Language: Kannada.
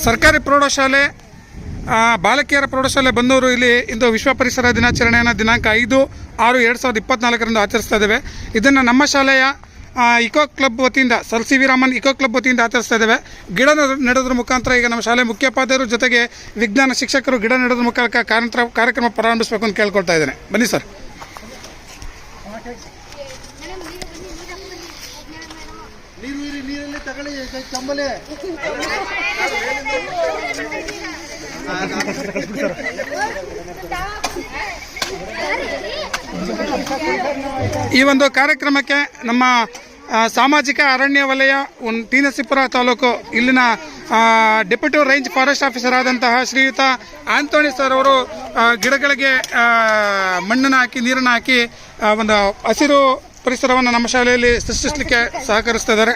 ಸರ್ಕಾರಿ ಪ್ರೌಢಶಾಲೆ ಬಾಲಕಿಯರ ಪ್ರೌಢಶಾಲೆ ಬನ್ನೂರು ಇಲ್ಲಿ ಇಂದು ವಿಶ್ವ ಪರಿಸರ ದಿನಾಚರಣೆಯನ್ನು ದಿನಾಂಕ 5/6/2024 ಆಚರಿಸ್ತಾ ಇದ್ದೇವೆ. ಇದನ್ನು ನಮ್ಮ ಶಾಲೆಯ ಇಕೋ ಕ್ಲಬ್ ವತಿಯಿಂದ sir C V Raman eco club ವತಿಯಿಂದ ಆಚರಿಸ್ತಾ ಇದ್ದೇವೆ. ಗಿಡ ನೆಡೋದ್ರ ಮುಖಾಂತರ ಈಗ ನಮ್ಮ ಶಾಲೆ ಮುಖ್ಯೋಪಾಧ್ಯಾಯರು ಜೊತೆಗೆ ವಿಜ್ಞಾನ ಶಿಕ್ಷಕರು ಗಿಡ ನೆಡೋದ್ರ ಮುಖಾಂತರ ಕಾರ್ಯಕ್ರಮ ಪ್ರಾರಂಭಿಸಬೇಕು ಅಂತ ಕೇಳ್ಕೊಳ್ತಾ ಇದ್ದೇನೆ. ಬನ್ನಿ ಸರ್. ಈ ಒಂದು ಕಾರ್ಯಕ್ರಮಕ್ಕೆ ನಮ್ಮ ಸಾಮಾಜಿಕ ಅರಣ್ಯ ವಲಯ ಟಿ ನರಸೀಪುರ ತಾಲೂಕು ಇಲ್ಲಿನ ಡೆಪ್ಯೂಟಿ ರೇಂಜ್ ಫಾರೆಸ್ಟ್ ಆಫೀಸರ್ ಆದಂತಹ ಶ್ರೀಯುತ ಆಂಟೋನಿ ಸರ್ ಅವರು ಗಿಡಗಳಿಗೆ ಮಣ್ಣನ್ನು ಹಾಕಿ ನೀರನ್ನು ಹಾಕಿ ಒಂದು ಹಸಿರು ಪರಿಸರವನ್ನು ನಮ್ಮ ಶಾಲೆಯಲ್ಲಿ ಸೃಷ್ಟಿಸಲಿಕ್ಕೆ ಸಹಕರಿಸ್ತಾ ಇದ್ದಾರೆ.